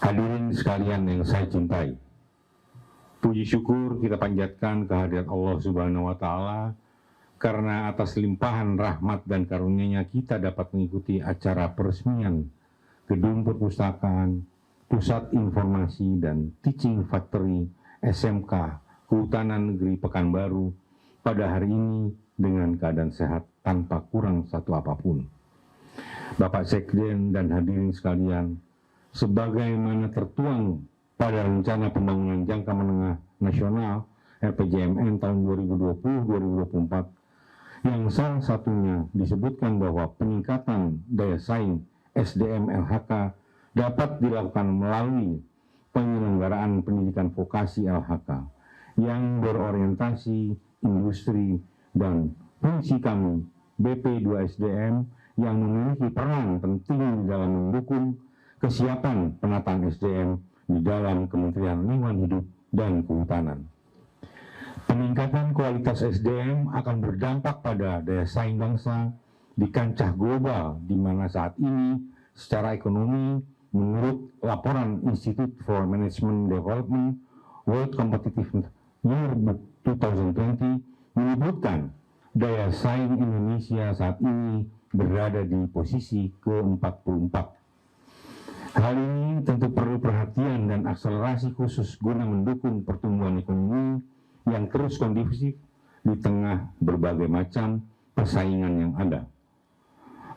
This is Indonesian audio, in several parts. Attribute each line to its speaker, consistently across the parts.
Speaker 1: Hadirin sekalian yang saya cintai, puji syukur kita panjatkan kehadirat Allah Subhanahu wa Ta'ala karena atas limpahan rahmat dan karunia-Nya kita dapat mengikuti acara peresmian Gedung Perpustakaan, Pusat Informasi dan Teaching Factory SMK Kehutanan Negeri Pekanbaru pada hari ini dengan keadaan sehat tanpa kurang satu apapun. Bapak Sekjen dan hadirin sekalian, sebagaimana tertuang pada Rencana Pembangunan Jangka Menengah Nasional RPJMN tahun 2020-2024 yang salah satunya disebutkan bahwa peningkatan daya saing SDM LHK dapat dilakukan melalui penyelenggaraan pendidikan vokasi LHK yang berorientasi industri, dan fungsi kami BP2SDM yang memiliki peran penting di dalam mendukung kesiapan penataan SDM di dalam Kementerian Lingkungan Hidup dan Kehutanan. Peningkatan kualitas SDM akan berdampak pada daya saing bangsa di kancah global, di mana saat ini secara ekonomi menurut laporan Institute for Management Development World Competitiveness Yearbook 2020 menyebutkan daya saing Indonesia saat ini berada di posisi ke-44. Hal ini tentu perlu perhatian dan akselerasi khusus guna mendukung pertumbuhan ekonomi yang terus kondusif di tengah berbagai macam persaingan yang ada.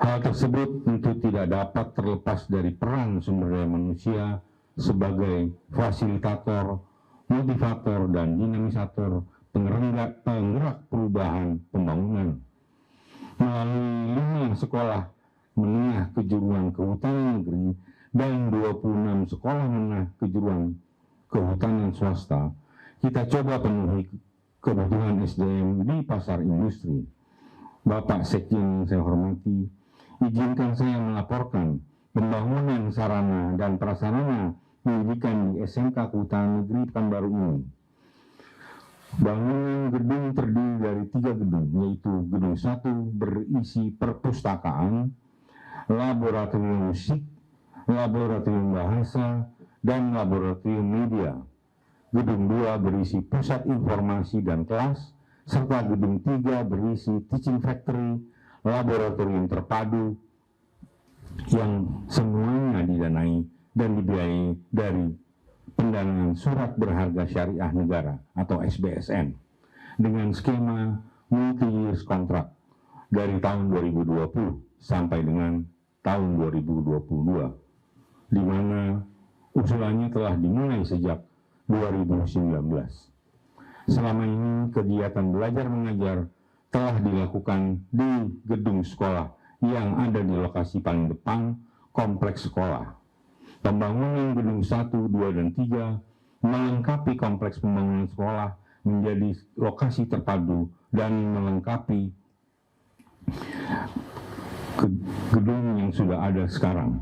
Speaker 1: Hal tersebut tentu tidak dapat terlepas dari peran sumber daya manusia sebagai fasilitator, motivator, dan dinamisator penggerak perubahan pembangunan. Melalui 5 sekolah menengah kejuruan kehutanan negeri dan 26 sekolah menengah kejuruan kehutanan swasta, kita coba penuhi kebutuhan SDM di pasar industri. Bapak Sekjen yang saya hormati, izinkan saya melaporkan pembangunan sarana dan prasarana pendidikan di SMK Kehutanan Negeri Pekanbaru ini. Bangunan gedung terdiri dari 3 gedung, yaitu gedung 1 berisi perpustakaan, laboratorium musik, laboratorium bahasa, dan laboratorium media. Gedung 2 berisi pusat informasi dan kelas, serta gedung 3 berisi teaching factory, laboratorium terpadu, yang semuanya didanai dan dibiayai dari pendanaan surat berharga syariah negara atau SBSN dengan skema multi-year kontrak dari tahun 2020 sampai dengan tahun 2022, di mana usulannya telah dimulai sejak 2019. Selama ini kegiatan belajar mengajar telah dilakukan di gedung sekolah yang ada di lokasi paling depan kompleks sekolah. Pembangunan gedung 1, 2, dan 3 melengkapi kompleks pembangunan sekolah menjadi lokasi terpadu dan melengkapi gedung yang sudah ada sekarang.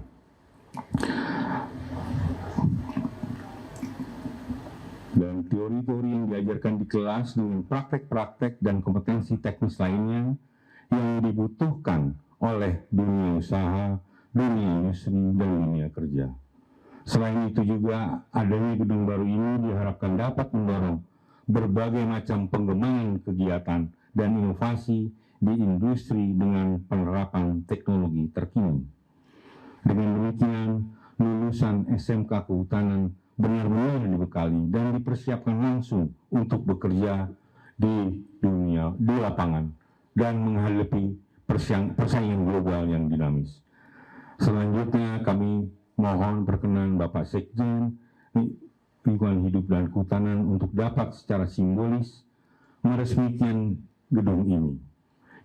Speaker 1: Dan teori-teori yang diajarkan di kelas dengan praktek-praktek dan kompetensi teknis lainnya yang dibutuhkan oleh dunia usaha, dunia industri, dan dunia kerja. Selain itu juga adanya gedung baru ini diharapkan dapat mendorong berbagai macam pengembangan kegiatan dan inovasi di industri dengan penerapan teknologi terkini. Dengan demikian, lulusan SMK Kehutanan benar-benar dibekali dan dipersiapkan langsung untuk bekerja di lapangan dan menghadapi persaingan global yang dinamis. Selanjutnya kami mohon perkenan Bapak Sekjen Lingkungan Hidup dan Kehutanan untuk dapat secara simbolis meresmikan gedung ini.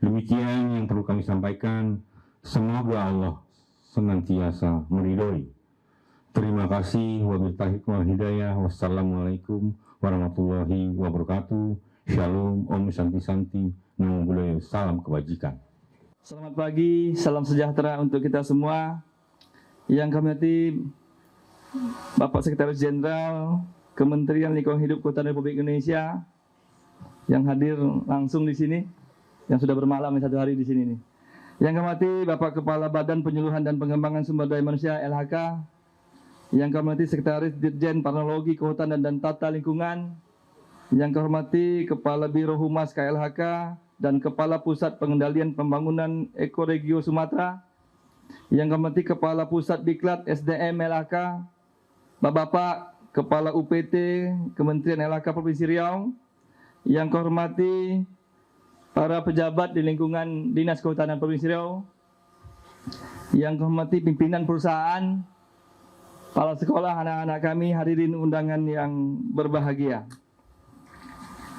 Speaker 1: Demikian yang perlu kami sampaikan. Semoga Allah senantiasa meridhoi. Terima kasih. Wabillahi taufiq wal hidayah. Wassalamualaikum warahmatullahi wabarakatuh. Shalom, Om Santi Santi, Namo Buddhaya, salam kebajikan.
Speaker 2: Selamat pagi, salam sejahtera untuk kita semua. Yang kami hormati Bapak Sekretaris Jenderal Kementerian Lingkungan Hidup Kehutanan Republik Indonesia yang hadir langsung di sini, yang sudah bermalam 1 hari di sini nih. Yang kami hormati Bapak Kepala Badan Penyuluhan dan Pengembangan Sumber Daya Manusia LHK, yang kami hormati Sekretaris Dirjen Panologi Kehutanan dan Tata Lingkungan, yang kami hormati Kepala Biro Humas KLHK dan Kepala Pusat Pengendalian Pembangunan Ekoregio Sumatera, yang kami hormati Kepala Pusat Diklat SDM LHK, Bapak-Bapak Kepala UPT Kementerian LHK Provinsi Riau, yang kami hormati para pejabat di lingkungan Dinas Kehutanan Provinsi Riau, yang kami hormati pimpinan perusahaan, kepala sekolah, anak-anak kami, hadirin undangan yang berbahagia.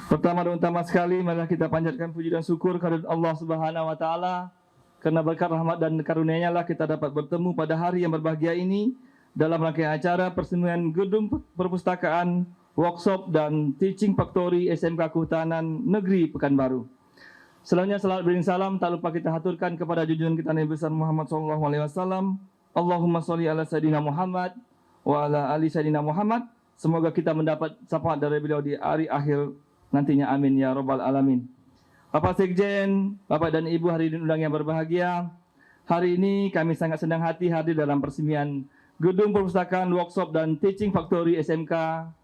Speaker 2: Pertama dan utama sekali, marilah kita panjatkan puji dan syukur kehadirat Allah Subhanahu wa taala, karena berkat rahmat dan karunia-Nya lah kita dapat bertemu pada hari yang berbahagia ini dalam rangkaian acara persemian Gedung Perpustakaan, Workshop dan Teaching Factory SMK Kehutanan Negeri Pekanbaru. Selanjutnya salat beriring salam tak lupa kita haturkan kepada junjungan kita Nabi besar Muhammad SAW. Allahumma sholli ala Sayyidina Muhammad wa ala ali Sayyidina Muhammad. Semoga kita mendapat syafaat dari beliau di hari akhir nantinya, amin ya rabbal alamin. Bapak Sekjen, Bapak dan Ibu hadirin undang yang berbahagia, hari ini kami sangat senang hati hadir dalam persemian Gedung Perpustakaan, Workshop dan Teaching Factory SMK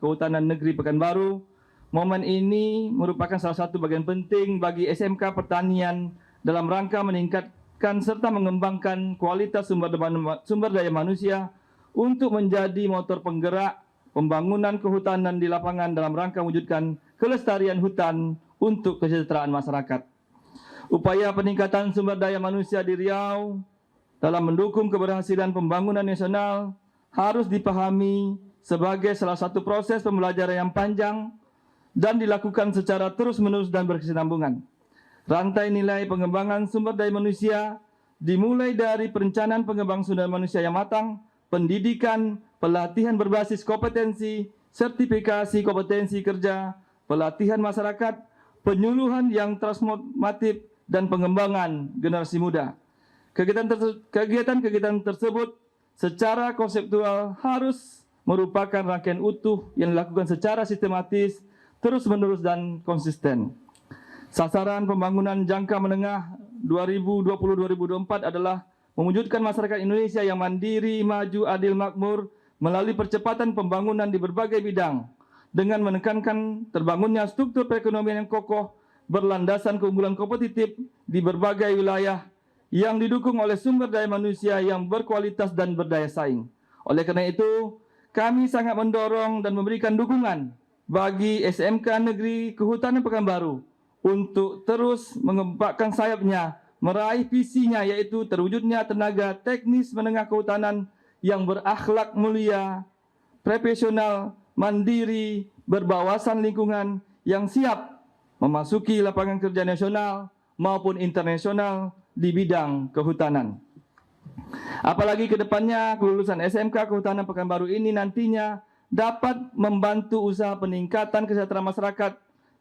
Speaker 2: Kehutanan Negeri Pekanbaru. Momen ini merupakan salah satu bagian penting bagi SMK Pertanian dalam rangka meningkatkan serta mengembangkan kualitas sumber daya manusia untuk menjadi motor penggerak pembangunan kehutanan di lapangan dalam rangka mewujudkan kelestarian hutan untuk kesejahteraan masyarakat. Upaya peningkatan sumber daya manusia di Riau dalam mendukung keberhasilan pembangunan nasional harus dipahami sebagai salah satu proses pembelajaran yang panjang dan dilakukan secara terus-menerus dan berkesinambungan. Rantai nilai pengembangan sumber daya manusia dimulai dari perencanaan pengembangan sumber daya manusia yang matang, pendidikan, pelatihan berbasis kompetensi, sertifikasi kompetensi kerja, pelatihan masyarakat, penyuluhan yang transformatif, dan pengembangan generasi muda. Kegiatan-kegiatan tersebut secara konseptual harus merupakan rangkaian utuh yang dilakukan secara sistematis, terus-menerus dan konsisten. Sasaran pembangunan jangka menengah 2020-2024 adalah mewujudkan masyarakat Indonesia yang mandiri, maju, adil, makmur melalui percepatan pembangunan di berbagai bidang dengan menekankan terbangunnya struktur perekonomian yang kokoh berlandasan keunggulan kompetitif di berbagai wilayah yang didukung oleh sumber daya manusia yang berkualitas dan berdaya saing. Oleh karena itu, kami sangat mendorong dan memberikan dukungan bagi SMK Negeri Kehutanan Pekanbaru untuk terus mengembangkan sayapnya, meraih visinya yaitu terwujudnya tenaga teknis menengah kehutanan yang berakhlak mulia, profesional, mandiri, berwawasan lingkungan, yang siap memasuki lapangan kerja nasional maupun internasional di bidang kehutanan. Apalagi ke depannya kelulusan SMK Kehutanan Pekanbaru ini nantinya dapat membantu usaha peningkatan kesejahteraan masyarakat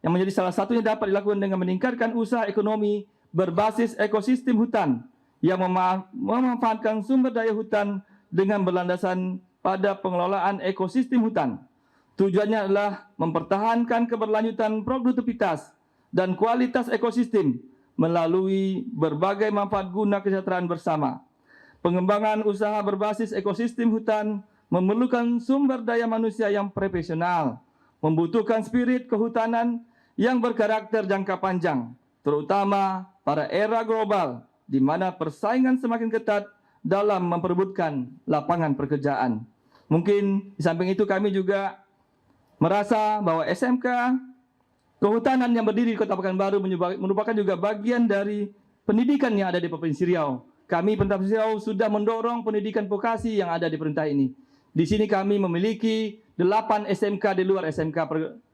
Speaker 2: yang menjadi salah satunya dapat dilakukan dengan meningkatkan usaha ekonomi berbasis ekosistem hutan yang memanfaatkan sumber daya hutan dengan berlandasan pada pengelolaan ekosistem hutan. Tujuannya adalah mempertahankan keberlanjutan produktivitas dan kualitas ekosistem melalui berbagai manfaat guna kesejahteraan bersama. Pengembangan usaha berbasis ekosistem hutan memerlukan sumber daya manusia yang profesional, membutuhkan spirit kehutanan yang berkarakter jangka panjang, terutama pada era global di mana persaingan semakin ketat dalam memperebutkan lapangan pekerjaan. Mungkin di samping itu kami juga merasa bahwa SMK Kehutanan yang berdiri di Kota Pekanbaru merupakan juga bagian dari pendidikan yang ada di Provinsi Riau. Kami Pemerintah Provinsi Riau sudah mendorong pendidikan vokasi yang ada di perintah ini. Di sini kami memiliki 8 SMK di luar SMK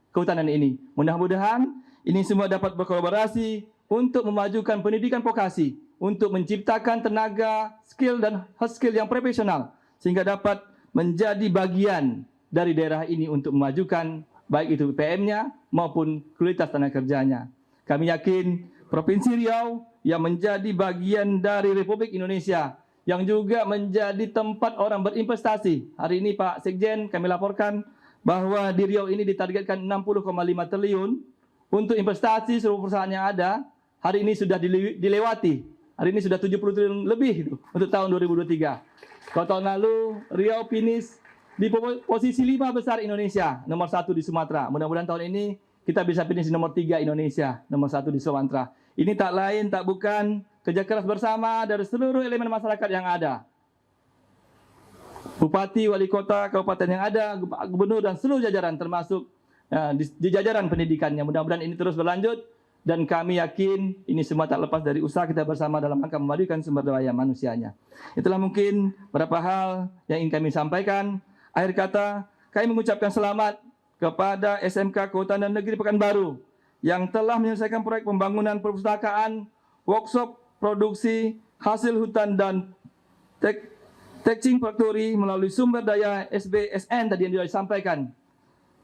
Speaker 2: Kehutanan ini. Mudah-mudahan ini semua dapat berkolaborasi untuk memajukan pendidikan vokasi, untuk menciptakan tenaga, skill dan hard skill yang profesional, sehingga dapat menjadi bagian dari daerah ini untuk memajukan baik itu UPM-nya maupun kualitas tenaga kerjanya. Kami yakin Provinsi Riau yang menjadi bagian dari Republik Indonesia, yang juga menjadi tempat orang berinvestasi. Hari ini Pak Sekjen kami laporkan bahwa di Riau ini ditargetkan 60,5 triliun untuk investasi seluruh perusahaan yang ada. Hari ini sudah dilewati. Hari ini sudah 70 triliun lebih itu untuk tahun 2023. Kalau tahun lalu Riau finish di posisi 5 besar Indonesia, nomor 1 di Sumatera. Mudah-mudahan tahun ini kita bisa finish nomor 3 Indonesia, nomor 1 di Sumatera. Ini tak lain tak bukan kerja keras bersama dari seluruh elemen masyarakat yang ada. Bupati, wali kota, kabupaten yang ada, gubernur dan seluruh jajaran termasuk di jajaran pendidikannya. Mudah-mudahan ini terus berlanjut dan kami yakin ini semua tak lepas dari usaha kita bersama dalam rangka memajukan sumber daya manusianya. Itulah mungkin beberapa hal yang ingin kami sampaikan. Akhir kata, kami mengucapkan selamat kepada SMK Kehutanan Negeri Pekanbaru yang telah menyelesaikan proyek pembangunan perpustakaan, workshop, produksi, hasil hutan dan Teching Factory melalui sumber daya SBSN tadi yang sudah disampaikan.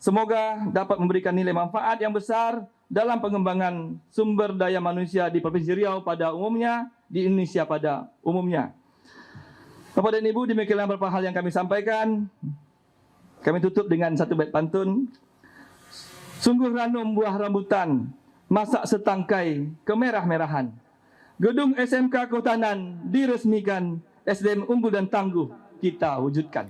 Speaker 2: Semoga dapat memberikan nilai manfaat yang besar dalam pengembangan sumber daya manusia di Provinsi Riau pada umumnya, di Indonesia pada umumnya. Bapak dan Ibu, demikianlah beberapa hal yang kami sampaikan. Kami tutup dengan satu bait pantun. Sungguh ranum buah rambutan, masak setangkai kemerah-merahan. Gedung SMK Kehutanan diresmikan, SDM unggul dan tangguh kita wujudkan.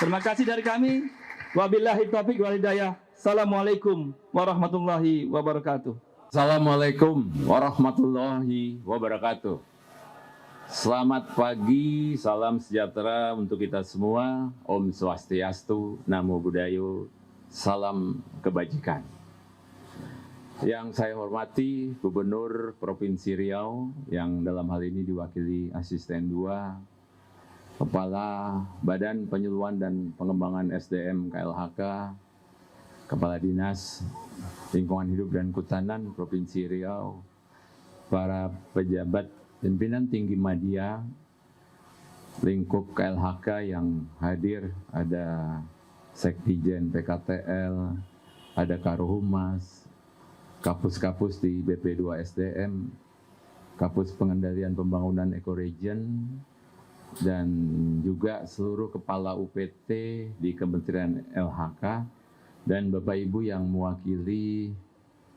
Speaker 2: Terima kasih dari kami. Wabillahi taufiq wal hidayah. Assalamualaikum warahmatullahi wabarakatuh.
Speaker 3: Assalamualaikum warahmatullahi wabarakatuh. Selamat pagi, salam sejahtera untuk kita semua. Om Swastiastu, Namo Buddhaya, salam kebajikan. Yang saya hormati Gubernur Provinsi Riau yang dalam hal ini diwakili Asisten 2, Kepala Badan Penyuluhan dan Pengembangan SDM KLHK, Kepala Dinas Lingkungan Hidup dan Kehutanan Provinsi Riau, para pejabat pimpinan tinggi media lingkup KLHK yang hadir, ada Sekdijen PKTL, ada Karohumas, kapus-kapus di BP2 SDM, kapus pengendalian pembangunan ekoregion, dan juga seluruh kepala UPT di Kementerian LHK, dan Bapak Ibu yang mewakili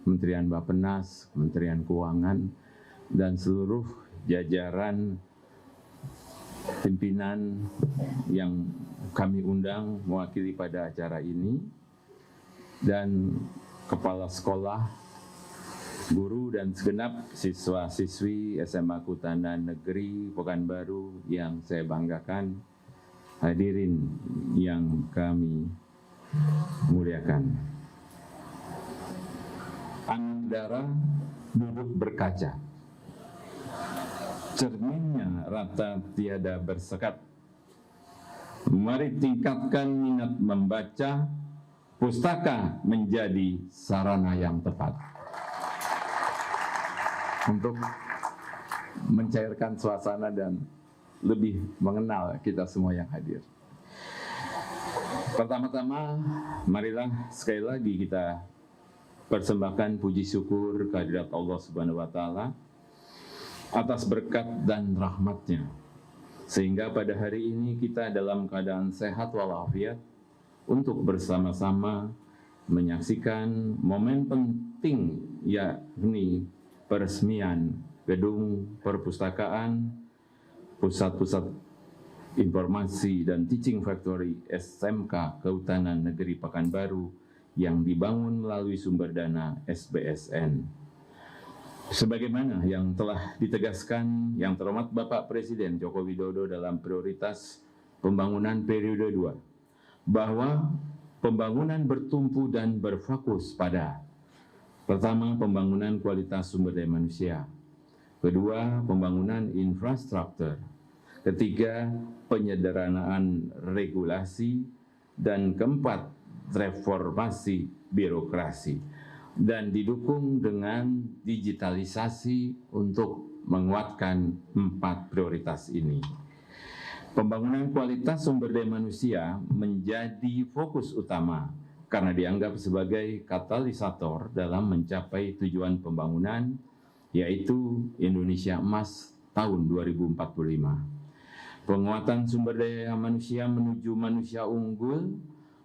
Speaker 3: Kementerian Bappenas, Kementerian Keuangan, dan seluruh jajaran pimpinan yang kami undang mewakili pada acara ini, dan kepala sekolah, guru, dan segenap siswa-siswi SMA Kehutanan Negeri Pekanbaru yang saya banggakan, hadirin yang kami muliakan. Andara duduk berkaca, cerminnya rata tiada bersekat. Mari tingkatkan minat membaca, pustaka menjadi sarana yang tepat. Untuk mencairkan suasana dan lebih mengenal kita semua yang hadir. Pertama-tama, marilah sekali lagi kita persembahkan puji syukur kehadirat Allah Subhanahu wa Ta'ala atas berkat dan rahmat-Nya, sehingga pada hari ini kita dalam keadaan sehat walafiat untuk bersama-sama menyaksikan momen penting, yakni peresmian gedung perpustakaan, pusat-pusat informasi dan teaching factory SMK Kehutanan Negeri Pekanbaru yang dibangun melalui sumber dana SBSN. Sebagaimana yang telah ditegaskan yang terhormat Bapak Presiden Joko Widodo dalam prioritas pembangunan periode 2, bahwa pembangunan bertumpu dan berfokus pada: pertama, pembangunan kualitas sumber daya manusia; kedua, pembangunan infrastruktur; ketiga, penyederhanaan regulasi; dan keempat, reformasi birokrasi, dan didukung dengan digitalisasi untuk menguatkan 4 prioritas ini. Pembangunan kualitas sumber daya manusia menjadi fokus utama karena dianggap sebagai katalisator dalam mencapai tujuan pembangunan, yaitu Indonesia Emas tahun 2045. Penguatan sumber daya manusia menuju manusia unggul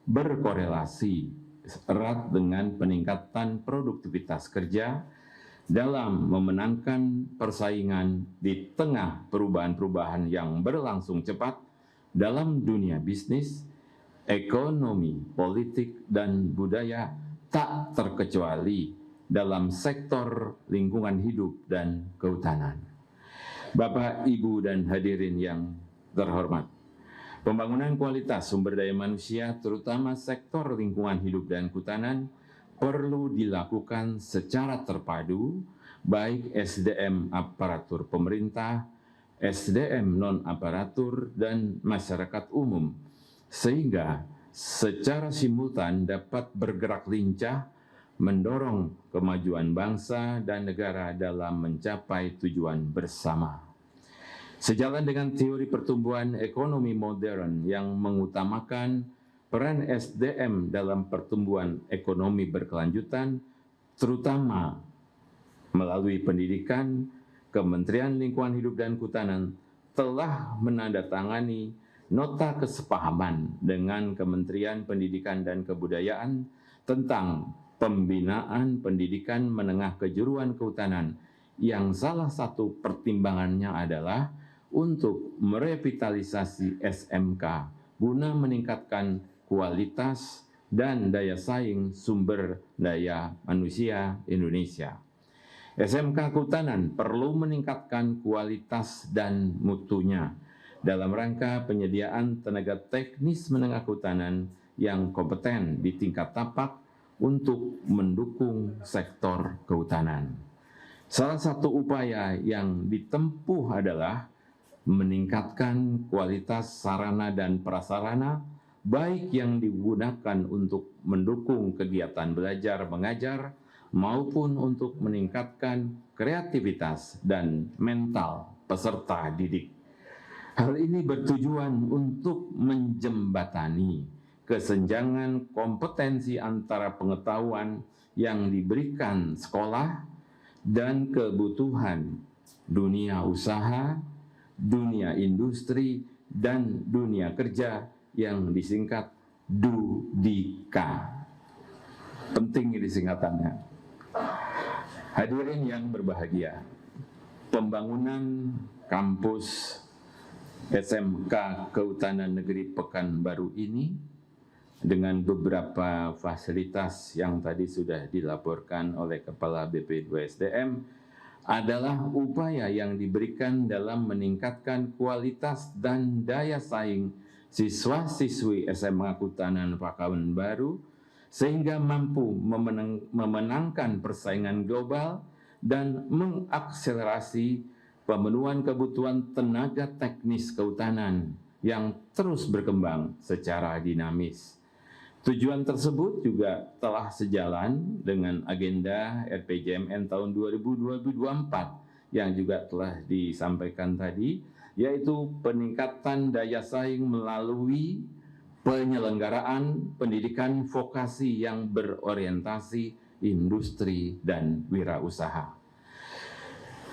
Speaker 3: berkorelasi erat dengan peningkatan produktivitas kerja dalam memenangkan persaingan di tengah perubahan-perubahan yang berlangsung cepat dalam dunia bisnis, ekonomi, politik, dan budaya, tak terkecuali dalam sektor lingkungan hidup dan kehutanan. Bapak, Ibu, dan hadirin yang terhormat, pembangunan kualitas sumber daya manusia, terutama sektor lingkungan hidup dan kehutanan, perlu dilakukan secara terpadu, baik SDM aparatur pemerintah, SDM non-aparatur, dan masyarakat umum, sehingga secara simultan dapat bergerak lincah mendorong kemajuan bangsa dan negara dalam mencapai tujuan bersama. Sejalan dengan teori pertumbuhan ekonomi modern yang mengutamakan peran SDM dalam pertumbuhan ekonomi berkelanjutan, terutama melalui pendidikan, Kementerian Lingkungan Hidup dan Kehutanan telah menandatangani nota kesepahaman dengan Kementerian Pendidikan dan Kebudayaan tentang pembinaan pendidikan menengah kejuruan kehutanan, yang salah satu pertimbangannya adalah untuk merevitalisasi SMK guna meningkatkan kualitas dan daya saing sumber daya manusia Indonesia. SMK Kehutanan perlu meningkatkan kualitas dan mutunya dalam rangka penyediaan tenaga teknis menengah kehutanan yang kompeten di tingkat tapak untuk mendukung sektor kehutanan. Salah satu upaya yang ditempuh adalah meningkatkan kualitas sarana dan prasarana, baik yang digunakan untuk mendukung kegiatan belajar mengajar maupun untuk meningkatkan kreativitas dan mental peserta didik. Hal ini bertujuan untuk menjembatani kesenjangan kompetensi antara pengetahuan yang diberikan sekolah dan kebutuhan dunia usaha, dunia industri, dan dunia kerja yang disingkat DUDIKA. Penting ini singkatannya. Hadirin yang berbahagia, pembangunan kampus SMK Kehutanan Negeri Pekanbaru ini dengan beberapa fasilitas yang tadi sudah dilaporkan oleh Kepala BP2SDM adalah upaya yang diberikan dalam meningkatkan kualitas dan daya saing siswa-siswi SMA Kehutanan Pekanbaru sehingga mampu memenangkan persaingan global dan mengakselerasi pemenuhan kebutuhan tenaga teknis kehutanan yang terus berkembang secara dinamis. Tujuan tersebut juga telah sejalan dengan agenda RPJMN tahun 2024 yang juga telah disampaikan tadi, yaitu peningkatan daya saing melalui penyelenggaraan pendidikan vokasi yang berorientasi industri dan wirausaha.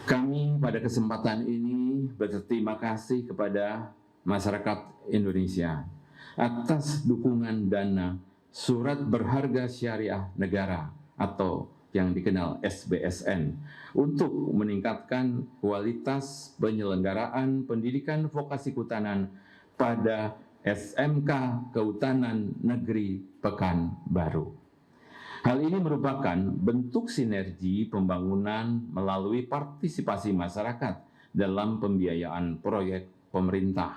Speaker 3: Kami pada kesempatan ini berterima kasih kepada masyarakat Indonesia atas dukungan dana surat berharga syariah negara atau yang dikenal SBSN untuk meningkatkan kualitas penyelenggaraan pendidikan vokasi kehutanan pada SMK Kehutanan Negeri Pekanbaru. Hal ini merupakan bentuk sinergi pembangunan melalui partisipasi masyarakat dalam pembiayaan proyek pemerintah.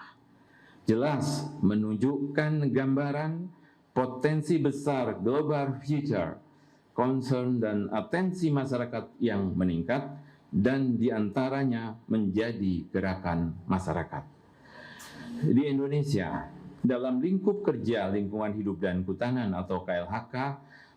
Speaker 3: Jelas menunjukkan gambaran potensi besar global future, concern dan atensi masyarakat yang meningkat dan diantaranya menjadi gerakan masyarakat. Di Indonesia, dalam lingkup kerja lingkungan hidup dan kehutanan atau KLHK,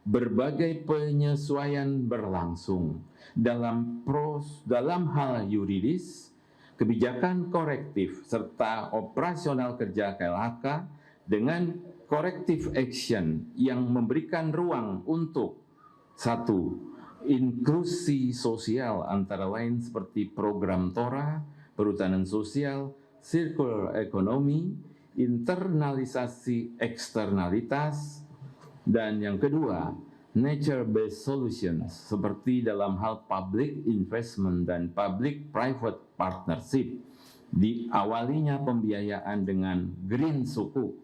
Speaker 3: berbagai penyesuaian berlangsung dalam hal yuridis, kebijakan korektif, serta operasional kerja KLHK dengan corrective action yang memberikan ruang untuk satu, inklusi sosial antara lain seperti program TORA, perhutanan sosial, circular economy, internalisasi eksternalitas, dan yang kedua, nature-based solutions seperti dalam hal public investment dan public-private partnership Diawalinya pembiayaan dengan Green Sukuk,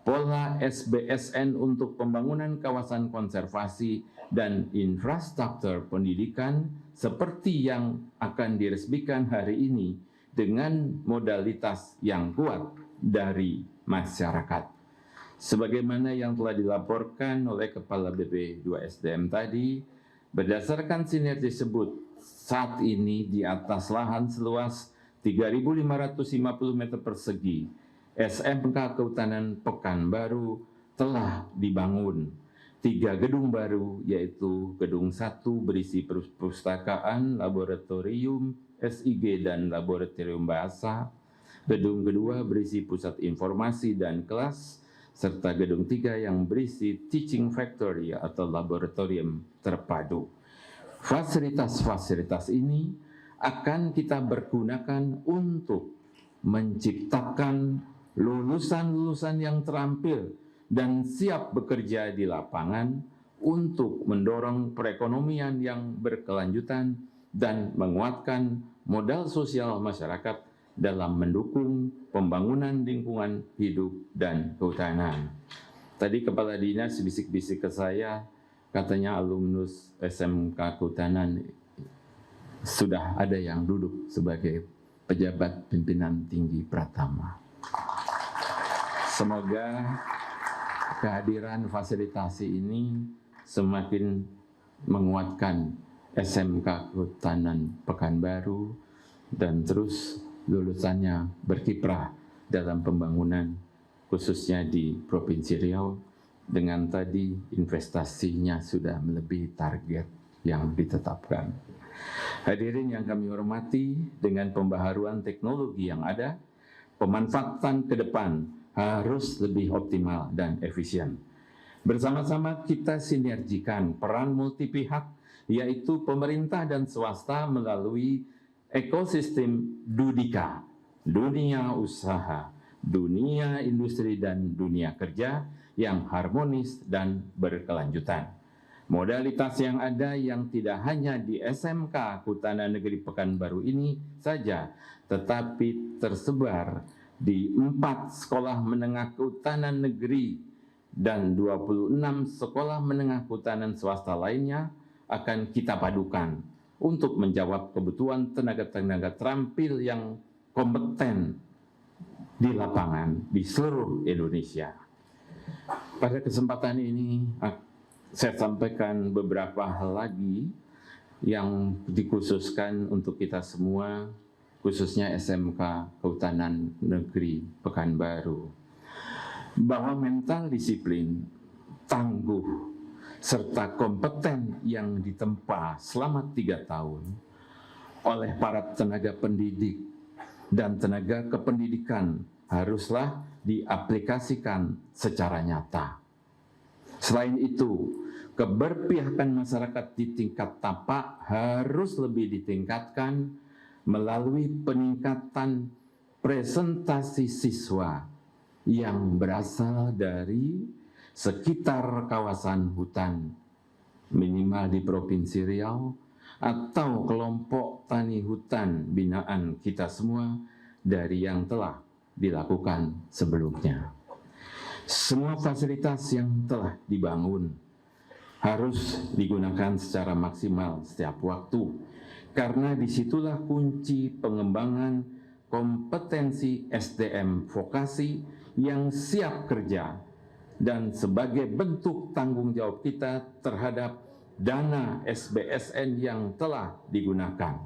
Speaker 3: pola SBSN untuk pembangunan kawasan konservasi dan infrastruktur pendidikan seperti yang akan diresmikan hari ini dengan modalitas yang kuat dari masyarakat. Sebagaimana yang telah dilaporkan oleh Kepala BP2SDM tadi, berdasarkan sinergi tersebut, saat ini di atas lahan seluas 3.550 meter persegi, SMK Kehutanan Pekanbaru telah dibangun 3 gedung baru, yaitu Gedung 1 berisi perpustakaan, laboratorium, SIG dan laboratorium bahasa, gedung kedua berisi pusat informasi dan kelas, serta gedung 3 yang berisi teaching factory atau laboratorium terpadu. Fasilitas-fasilitas ini akan kita pergunakan untuk menciptakan lulusan-lulusan yang terampil dan siap bekerja di lapangan untuk mendorong perekonomian yang berkelanjutan dan menguatkan modal sosial masyarakat dalam mendukung pembangunan lingkungan hidup dan kehutanan. Tadi Kepala Dinas bisik-bisik ke saya, katanya alumnus SMK Kehutanan sudah ada yang duduk sebagai pejabat pimpinan tinggi Pratama. Semoga kehadiran fasilitasi ini semakin menguatkan SMK Kehutanan Pekanbaru dan terus lulusannya berkiprah dalam pembangunan khususnya di Provinsi Riau dengan tadi investasinya sudah melebihi target yang ditetapkan. Hadirin yang kami hormati, dengan pembaharuan teknologi yang ada, pemanfaatan ke depan harus lebih optimal dan efisien. Bersama-sama kita sinergikan peran multi pihak, yaitu pemerintah dan swasta melalui ekosistem DUDIKA, dunia usaha, dunia industri dan dunia kerja yang harmonis dan berkelanjutan. Modalitas yang ada yang tidak hanya di SMK Kehutanan Negeri Pekanbaru ini saja, tetapi tersebar di 4 sekolah menengah kehutanan negeri dan 26 sekolah menengah kehutanan swasta lainnya akan kita padukan untuk menjawab kebutuhan tenaga-tenaga terampil yang kompeten di lapangan di seluruh Indonesia. Pada kesempatan ini, saya sampaikan beberapa hal lagi yang dikhususkan untuk kita semua, khususnya SMK Kehutanan Negeri Pekanbaru, bahwa mental disiplin, tangguh, serta kompeten yang ditempa selama 3 tahun oleh para tenaga pendidik dan tenaga kependidikan haruslah diaplikasikan secara nyata. Selain itu, keberpihakan masyarakat di tingkat tapak harus lebih ditingkatkan melalui peningkatan presentasi siswa yang berasal dari sekitar kawasan hutan, minimal di Provinsi Riau, atau kelompok tani hutan binaan kita semua dari yang telah dilakukan sebelumnya. Semua fasilitas yang telah dibangun harus digunakan secara maksimal setiap waktu, karena disitulah kunci pengembangan kompetensi SDM vokasi yang siap kerja dan sebagai bentuk tanggung jawab kita terhadap dana SBSN yang telah digunakan.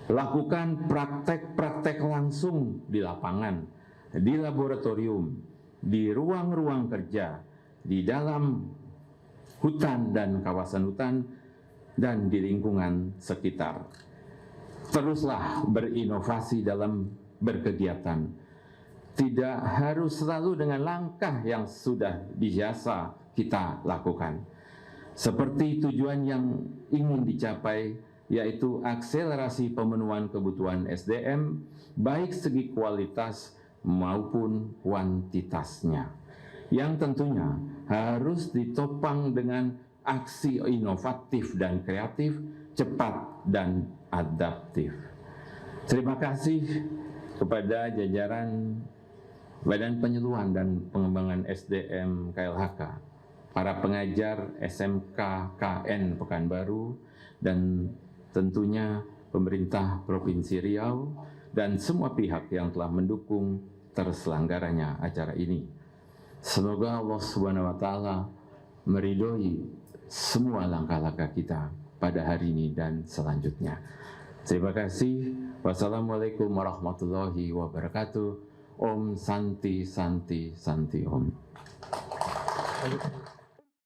Speaker 3: Lakukan praktek-praktek langsung di lapangan, di laboratorium, di ruang-ruang kerja, di dalam hutan dan kawasan hutan, dan di lingkungan sekitar. Teruslah berinovasi dalam berkegiatan. Tidak harus selalu dengan langkah yang sudah biasa kita lakukan. Seperti tujuan yang ingin dicapai, yaitu akselerasi pemenuhan kebutuhan SDM, baik segi kualitas maupun kuantitasnya, yang tentunya harus ditopang dengan aksi inovatif dan kreatif, cepat dan adaptif. Terima kasih. kepada jajaran Badan Penyuluhan dan Pengembangan SDM KLHK, para pengajar SMK KN Pekanbaru, dan tentunya pemerintah Provinsi Riau dan semua pihak yang telah mendukung terselenggaranya acara ini. Semoga Allah Subhanahu wa taala meridhoi semua langkah-langkah kita pada hari ini dan selanjutnya. Terima kasih. Wassalamualaikum warahmatullahi wabarakatuh. Om Santi Santi Santi Om.